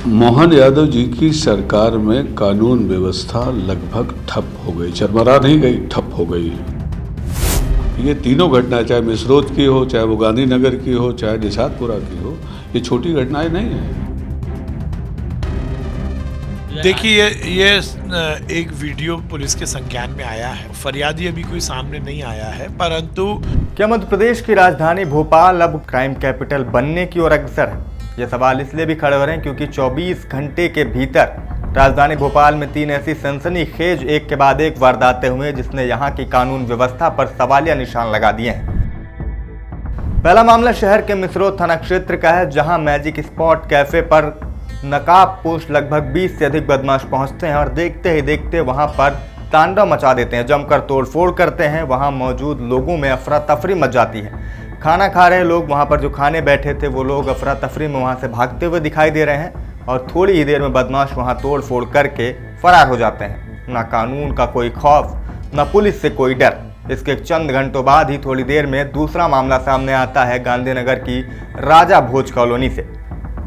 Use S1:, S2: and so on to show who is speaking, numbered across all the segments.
S1: मोहन यादव जी की सरकार में कानून व्यवस्था लगभग ठप हो गई, चरमरा नहीं गई, ठप हो गई। ये तीनों घटनाएं, चाहे मिसरोद की हो, चाहे वो गांधीनगर की हो, चाहे निषादपुरा की हो, ये छोटी घटनाएं नहीं हैं।
S2: देखिए ये एक वीडियो पुलिस के संज्ञान में आया है। फरियादी अभी कोई सामने नहीं आया है, परंतु
S3: क्या मध्य प्रदेश की राजधानी भोपाल अब क्राइम कैपिटल बनने की ओर अग्रसर है? ये सवाल इसलिए भी खड़े हो रहे हैं क्योंकि 24 घंटे के भीतर राजधानी भोपाल में 3 ऐसी सनसनीखेज एक के बाद एक वारदातें हुई जिसने यहाँ की कानून व्यवस्था पर सवालिया निशान लगा दिए हैं। पहला मामला शहर के मिसरोद थाना क्षेत्र का है, जहां मैजिक स्पॉट कैफे पर नकाब पोस्ट लगभग 20 से अधिक बदमाश पहुंचते हैं और देखते ही देखते वहां पर तांडव मचा देते हैं, जमकर तोड़फोड़ करते हैं। वहां मौजूद लोगों में अफरा तफरी मच जाती है। खाना खा रहे लोग, वहां पर जो खाने बैठे थे वो लोग अफरा तफरी में वहां से भागते हुए दिखाई दे रहे हैं और थोड़ी ही देर में बदमाश वहां तोड़ फोड़ करके फरार हो जाते हैं। ना कानून का कोई खौफ, ना पुलिस से कोई डर। इसके चंद घंटों बाद ही थोड़ी देर में दूसरा मामला सामने आता है गांधीनगर की राजा भोज कॉलोनी से,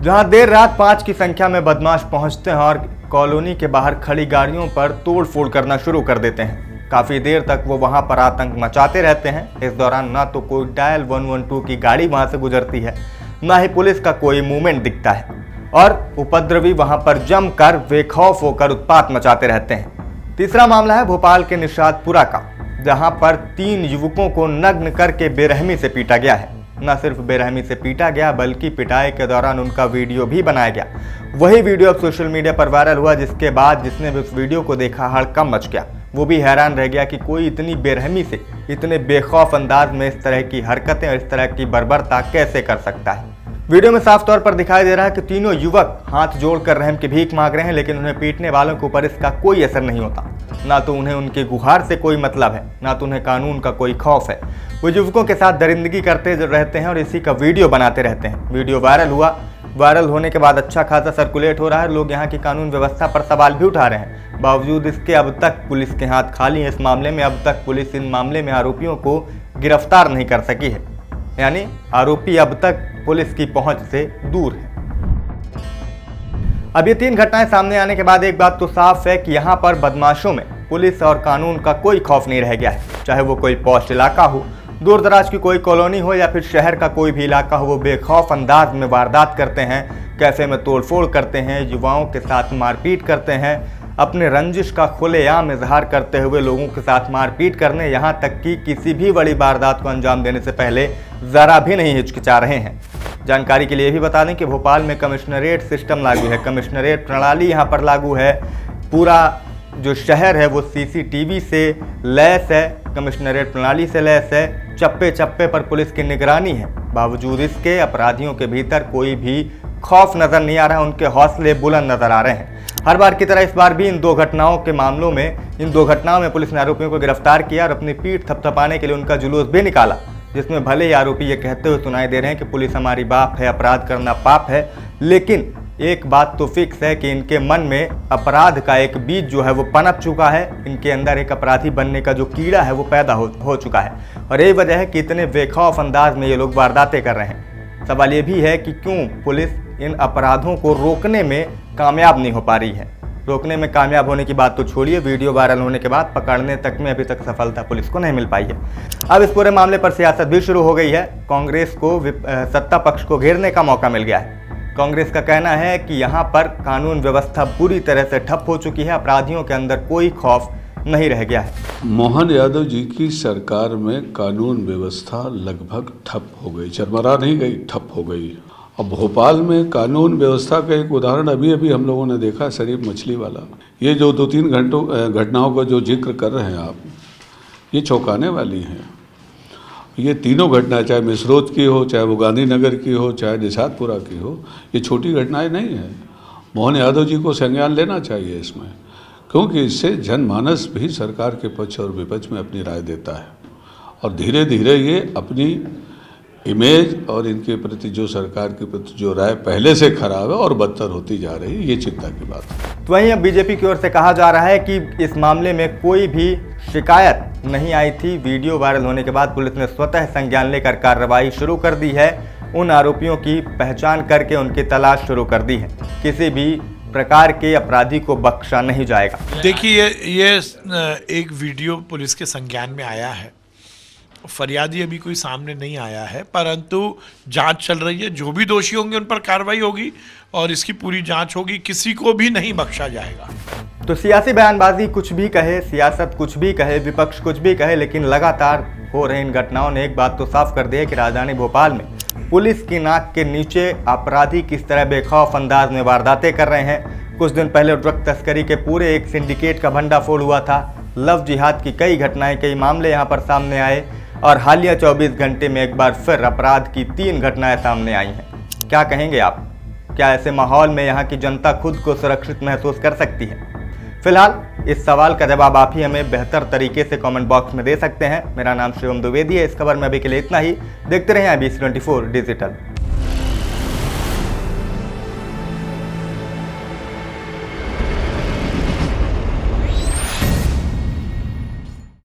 S3: जहां देर रात 5 की संख्या में बदमाश पहुंचते हैं और कॉलोनी के बाहर खड़ी गाड़ियों पर तोड़ फोड़ करना शुरू कर देते हैं। काफी देर तक वो वहां पर आतंक मचाते रहते हैं। इस दौरान ना तो कोई डायल 112 की गाड़ी वहां से गुजरती है, ना ही पुलिस का कोई मूवमेंट दिखता है और उपद्रवी वहां पर जमकर बेखौफ होकर उत्पात मचाते रहते हैं। तीसरा मामला है भोपाल के निषादपुरा का, जहां पर 3 युवकों को नग्न करके बेरहमी से पीटा गया है। न सिर्फ बेरहमी से पीटा गया बल्कि पिटाई के दौरान उनका वीडियो भी बनाया गया। वही वीडियो अब सोशल मीडिया पर वायरल हुआ, जिसके बाद जिसने भी उस वीडियो को देखा हड़कंप मच गया। वो भी हैरान रह गया कि कोई इतनी बेरहमी से, इतने बेखौफ अंदाज में इस तरह की हरकतें और इस तरह की बर्बरता कैसे कर सकता है। वीडियो में साफ तौर पर दिखाई दे रहा है कि तीनों युवक हाथ जोड़कर रहम की भीख मांग रहे हैं, लेकिन उन्हें पीटने वालों के ऊपर इसका कोई असर नहीं होता। ना तो उन्हें उनकी गुहार से कोई मतलब है, ना तो उन्हें कानून का कोई खौफ है। वो युवकों के साथ दरिंदगी करते रहते हैं और इसी का वीडियो बनाते रहते हैं। वीडियो वायरल हुआ, वायरल होने के बाद अच्छा खासा सर्कुलेट हो रहा है। लोग यहाँ की कानून व्यवस्था पर सवाल भी उठा रहे हैं। बावजूद इसके अब तक पुलिस के हाथ खाली है। इस मामले में अब तक पुलिस इन मामले में आरोपियों को गिरफ्तार नहीं कर सकी है, यानी आरोपी अब तक पुलिस की पहुंच से दूर है। अब ये 3 घटनाएं सामने आने के बाद एक बात तो साफ है कि यहाँ पर बदमाशों में पुलिस और कानून का कोई खौफ नहीं रह गया है। चाहे वो कोई पॉश इलाका हो, दूर दराज की कोई कॉलोनी हो या फिर शहर का कोई भी इलाका हो, वो बेखौफ अंदाज में वारदात करते हैं, कैफे में तोड़फोड़ करते हैं, युवाओं के साथ मारपीट करते हैं, अपने रंजिश का खुलेआम इजहार करते हुए लोगों के साथ मारपीट करने, यहाँ तक कि किसी भी बड़ी वारदात को अंजाम देने से पहले ज़रा भी नहीं हिचकिचा रहे हैं। जानकारी के लिए भी बता दें कि भोपाल में कमिश्नरेट सिस्टम लागू है, कमिश्नरेट प्रणाली यहाँ पर लागू है। पूरा जो शहर है वो CCTV से लैस है, कमिश्नरेट प्रणाली से लैस है। चप्पे चप्पे पर पुलिस की निगरानी है। बावजूद इसके अपराधियों के भीतर कोई भी खौफ नजर नहीं आ रहा है, उनके हौसले बुलंद नजर आ रहे हैं। हर बार की तरह इस बार भी इन 2 घटनाओं में पुलिस ने आरोपियों को गिरफ्तार किया और अपनी पीठ थपथपाने के लिए उनका जुलूस भी निकाला, जिसमें भले ही आरोपी ये कहते हुए सुनाई दे रहे हैं कि पुलिस हमारी बाप है, अपराध करना पाप है, लेकिन एक बात तो फिक्स है कि इनके मन में अपराध का एक बीज जो है वो पनप चुका है। इनके अंदर एक अपराधी बनने का जो कीड़ा है वो पैदा हो चुका है और यही वजह है कि इतने बेखौफ अंदाज में ये लोग वारदातें कर रहे हैं। सवाल ये भी है कि क्यों पुलिस इन अपराधों को रोकने में कामयाब नहीं हो पा रही है। रोकने में कामयाब होने की बात तो छोड़िए, वीडियो वायरल होने के बाद पकड़ने तक में अभी तक सफलता पुलिस को नहीं मिल पाई है। अब इस पूरे मामले पर सियासत भी शुरू हो गई है। कांग्रेस को सत्ता पक्ष को घेरने का मौका मिल गया है। कांग्रेस का कहना है कि यहाँ पर कानून व्यवस्था पूरी तरह से ठप हो चुकी है, अपराधियों के अंदर कोई खौफ नहीं रह गया है।
S1: मोहन यादव जी की सरकार में कानून व्यवस्था लगभग ठप हो गई, चरमरा नहीं गई, ठप हो गई। अब भोपाल में कानून व्यवस्था का एक उदाहरण अभी हम लोगों ने देखा, शरीफ मछली वाला। ये जो 2-3 घटनाओं का जो जिक्र कर रहे हैं आप, ये चौंकाने वाली हैं। ये तीनों घटनाएं, चाहे मिसरोद की हो, चाहे वो गांधीनगर की हो, चाहे निषादपुरा की हो, ये छोटी घटनाएं नहीं हैं। मोहन यादव जी को संज्ञान लेना चाहिए इसमें, क्योंकि इससे जनमानस भी सरकार के पक्ष और विपक्ष में अपनी राय देता है और धीरे धीरे ये अपनी इमेज और इनके प्रति जो सरकार के प्रति जो राय पहले से खराब है और बदतर होती जा रही है, ये चिंता की बात है।
S3: तो वहीं अब बीजेपी की ओर से कहा जा रहा है कि इस मामले में कोई भी शिकायत नहीं आई थी। वीडियो वायरल होने के बाद पुलिस ने स्वतः संज्ञान लेकर कार्रवाई शुरू कर दी है। उन आरोपियों की पहचान करके उनकी तलाश शुरू कर दी है। किसी भी प्रकार के अपराधी को बख्शा नहीं जाएगा।
S2: देखिए ये एक वीडियो पुलिस के संज्ञान में आया है। फरियादी अभी कोई सामने नहीं आया है, परंतु जांच चल रही है। जो भी दोषी होंगे उन पर कार्रवाई होगी और इसकी पूरी जांच होगी। किसी को भी नहीं बख्शा जाएगा।
S3: तो सियासी बयानबाजी कुछ भी कहे, सियासत कुछ भी कहे, विपक्ष कुछ भी कहे, लेकिन लगातार हो रही इन घटनाओं ने एक बात तो साफ कर दी है कि राजधानी भोपाल में पुलिस की नाक के नीचे अपराधी किस तरह बेखौफ अंदाज में वारदातें कर रहे हैं। कुछ दिन पहले ड्रग तस्करी के पूरे एक सिंडिकेट का भंडाफोड़ हुआ था। लव जिहाद की कई घटनाएं, कई मामले यहां पर सामने आए और हालिया 24 घंटे में एक बार फिर अपराध की 3 घटनाएं सामने आई हैं। क्या कहेंगे आप? क्या ऐसे माहौल में यहाँ की जनता खुद को सुरक्षित महसूस कर सकती है? फिलहाल इस सवाल का जवाब आप ही हमें बेहतर तरीके से कमेंट बॉक्स में दे सकते हैं। मेरा नाम शिवम द्विवेदी है। इस खबर में अभी के लिए इतना ही। देखते रहें IBC 24 डिजिटल।